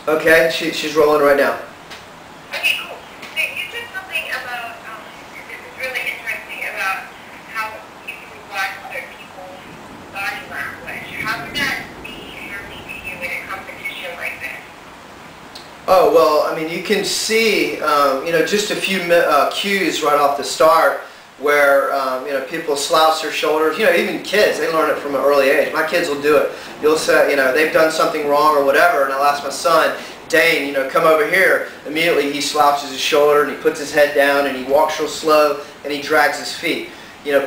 Okay, she's rolling right now. Okay, cool. So you said something about, this is really interesting, about how you can watch other people's body language. How would that be handy to you in a competition like this? Oh, well, I mean, you can see, just a few cues right off the start where, people slouch their shoulders. Even kids, they learn it from an early age. My kids will do it. You'll say, they've done something wrong or whatever, and I'll ask my son, Dane, come over here. Immediately he slouches his shoulder and he puts his head down and he walks real slow and he drags his feet.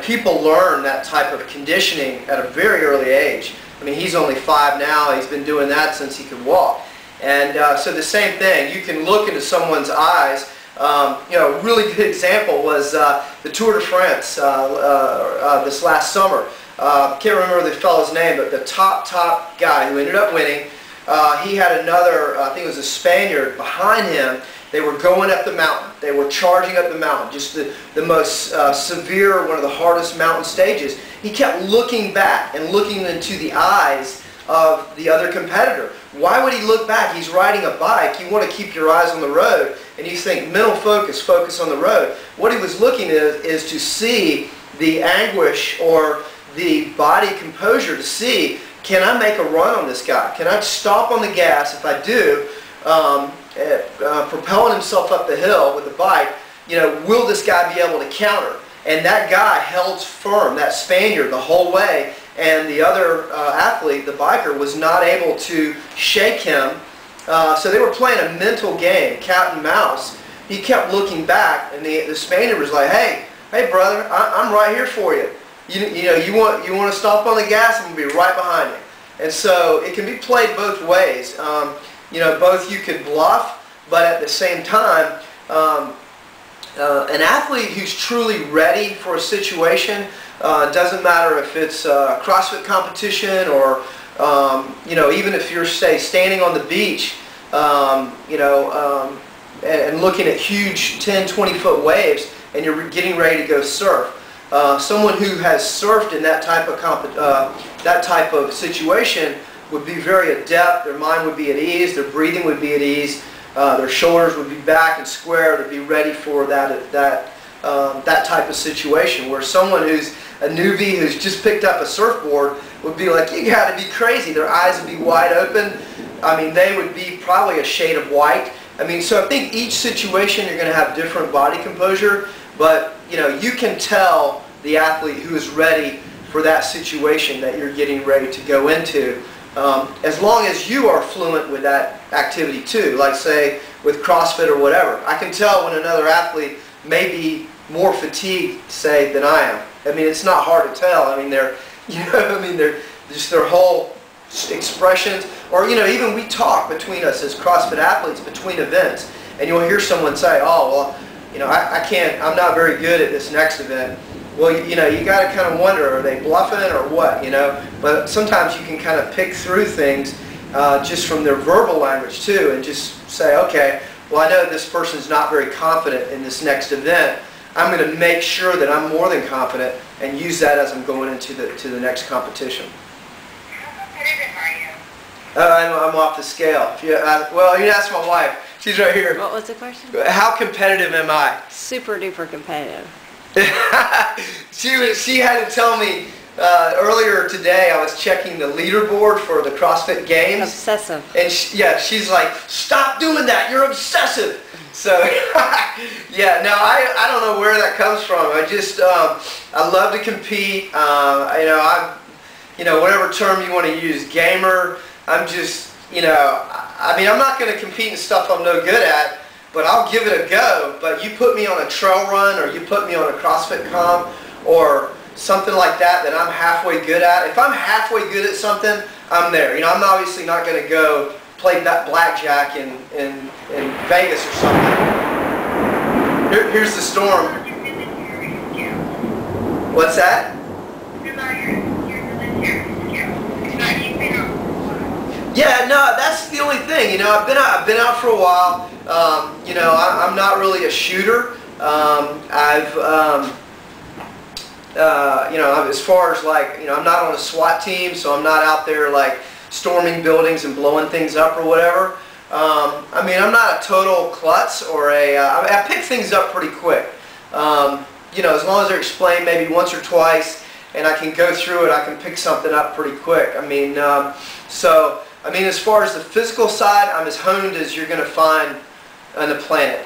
People learn that type of conditioning at a very early age. I mean, he's only 5 now. He's been doing that since he could walk. And so the same thing, you can look into someone's eyes. A really good example was the Tour de France this last summer. Can't remember the fellow's name, but the top guy who ended up winning, he had another, I think it was a Spaniard, behind him. They were going up the mountain. They were charging up the mountain, just the most severe, one of the hardest mountain stages. He kept looking back and looking into the eyes of the other competitor. Why would he look back? He's riding a bike. You want to keep your eyes on the road, and you think mental focus on the road. What he was looking at is to see the anguish or the body composure, to see, can I make a run on this guy? Can I stop on the gas? If I do, propelling himself up the hill with the bike, will this guy be able to counter? And that guy held firm, that Spaniard, the whole way, and the other athlete, the biker, was not able to shake him. So they were playing a mental game, cat and mouse. He kept looking back, and the Spaniard was like, hey brother, I'm right here for you. You want to stop on the gas? I'm going to be right behind you. And so it can be played both ways. Both you could bluff, but at the same time, an athlete who's truly ready for a situation, doesn't matter if it's a CrossFit competition or, even if you're, say, standing on the beach, and looking at huge 10, 20-foot waves, and you're getting ready to go surf. Someone who has surfed in that type of situation would be very adept. Their mind would be at ease. Their breathing would be at ease. Their shoulders would be back and square to be ready for that type of situation. Where someone who's a newbie who's just picked up a surfboard would be like, you got to be crazy. Their eyes would be wide open. I mean, they would be probably a shade of white. I mean, so I think each situation you're going to have different body composure, but you can tell the athlete who is ready for that situation that you're getting ready to go into, as long as you are fluent with that activity too, like say with CrossFit or whatever. I can tell when another athlete may be more fatigued, say, than I am. I mean, it's not hard to tell. I mean, they're just their whole expressions, or even we talk between us as CrossFit athletes between events, and you'll hear someone say, oh, well, I'm not very good at this next event. Well, you got to kind of wonder, are they bluffing or what, But sometimes you can kind of pick through things just from their verbal language too, and just say, okay, well, I know this person's not very confident in this next event. I'm going to make sure that I'm more than confident and use that as I'm going into the next competition. How competitive are you? I'm off the scale. Well, you ask my wife. She's right here. What was the question? How competitive am I? Super duper competitive. She had to tell me earlier today. I was checking the leaderboard for the CrossFit Games. Obsessive. And she's like, stop doing that. You're obsessive. So yeah, no, I don't know where that comes from. I just I love to compete. Whatever term you want to use, gamer. I'm just I mean, I'm not going to compete in stuff I'm no good at, but I'll give it a go. But you put me on a trail run, or you put me on a CrossFit comp, or something like that I'm halfway good at. If I'm halfway good at something, I'm there. I'm obviously not going to go play blackjack in Vegas or something. Here's the storm. What's that? Yeah, no, that's the only thing. I've been out for a while. I'm not really a shooter. As far as I'm not on a SWAT team, so I'm not out there like storming buildings and blowing things up or whatever. I mean, I'm not a total klutz or I pick things up pretty quick. You know, as long as they're explained maybe once or twice and I can go through it, I can pick something up pretty quick. I mean, I mean, as far as the physical side, I'm as honed as you're going to find on the planet,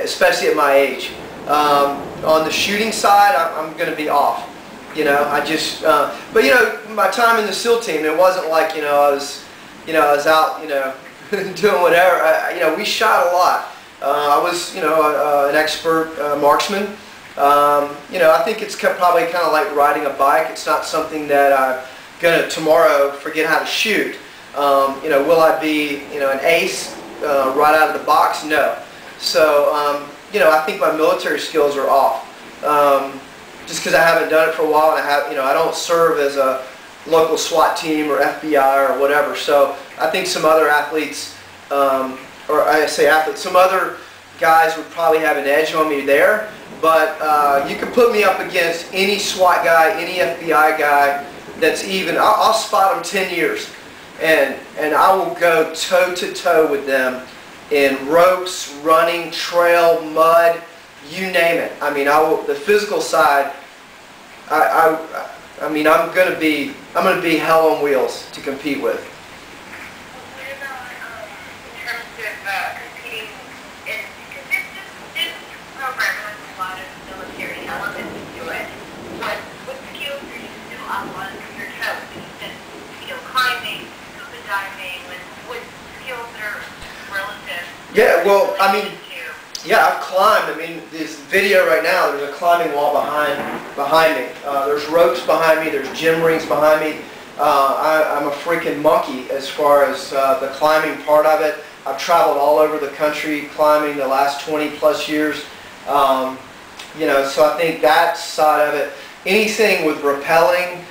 especially at my age. On the shooting side, I'm going to be off. You know, I just, but you know, my time in the SEAL team, it wasn't like, I was out, doing whatever. You know, we shot a lot. I was, an expert marksman. I think it's probably kind of like riding a bike. It's not something that I'm going to tomorrow forget how to shoot. Will I be, an ace right out of the box? No. So, I think my military skills are off. Just because I haven't done it for a while, and I don't serve as a local SWAT team or FBI or whatever. So I think some other athletes, or I say athletes, some other guys would probably have an edge on me there. But you could put me up against any SWAT guy, any FBI guy that's even, I'll spot them 10 years. And I will go toe to toe with them in ropes, running, trail, mud, you name it. I mean, the physical side, I mean, I'm gonna be hell on wheels to compete with. What about in terms of competing in, because this program has a lot of military elements to it. What skills are you still up on your toes? Climbing, scuba diving, what skills are relative? Yeah, well, I mean, yeah, I've climbed. I mean, this video right now, there's a climbing wall behind me. There's ropes behind me. There's gym rings behind me. I'm a freaking monkey as far as the climbing part of it. I've traveled all over the country climbing the last 20 plus years. So I think that side of it, anything with rappelling,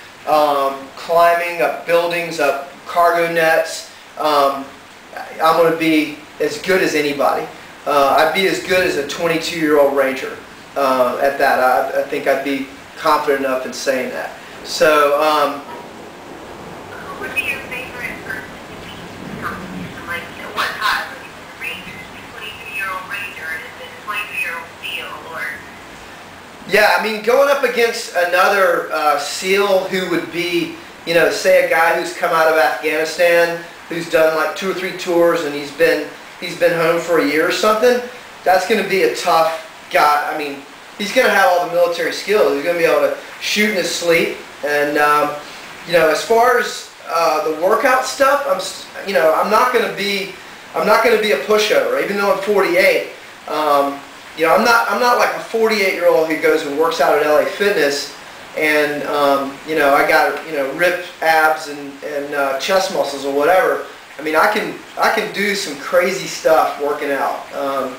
climbing up buildings, up cargo nets, I'm going to be as good as anybody. I'd be as good as a 22-year-old Ranger at that. I think I'd be confident enough in saying that. So, who would be your favorite person to beat in competition? Like, what time? Like, is it a Ranger? Is it a 22-year-old Ranger? Is it a 22-year-old SEAL? Or yeah, I mean, going up against another SEAL who would be, say a guy who's come out of Afghanistan, who's done like 2 or 3 tours, and he's been home for a year or something, that's going to be a tough guy. I mean, he's going to have all the military skills. He's going to be able to shoot in his sleep. And, as far as the workout stuff, I'm not going to be a pushover, even though I'm 48. I'm not like a 48-year-old who goes and works out at LA Fitness and, I got, ripped abs and chest muscles or whatever. I mean, I can do some crazy stuff working out. And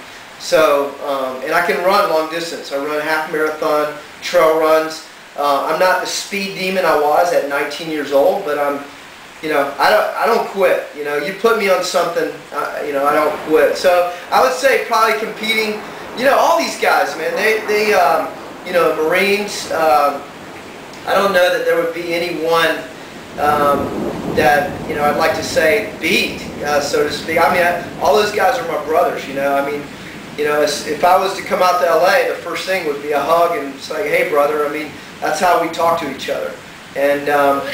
I can run long distance. I run half marathon, trail runs. I'm not the speed demon I was at 19 years old, but I don't quit. You put me on something, I don't quit. So I would say probably competing. All these guys, man, they Marines. I don't know that there would be anyone that I'd like to say beat, so to speak. I mean, all those guys are my brothers. I mean, if I was to come out to LA, the first thing would be a hug and it's like, hey, brother. I mean, that's how we talk to each other. And on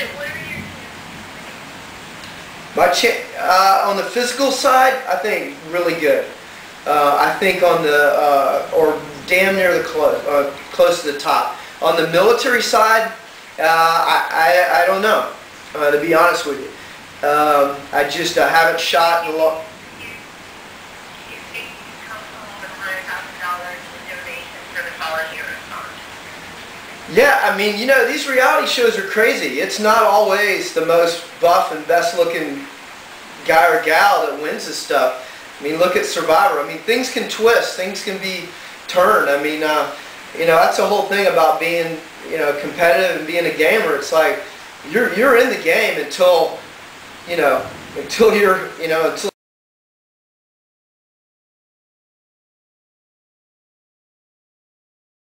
the physical side, I think really good. I think on the or damn near the close to the top. On the military side, I don't know. To be honest with you, I haven't shot in a long. Yeah, I mean, these reality shows are crazy. It's not always the most buff and best looking guy or gal that wins this stuff. I mean, look at Survivor. I mean, things can twist. Things can be turned. I mean, that's the whole thing about being, competitive and being a gamer. It's like you're in the game until, until you're, until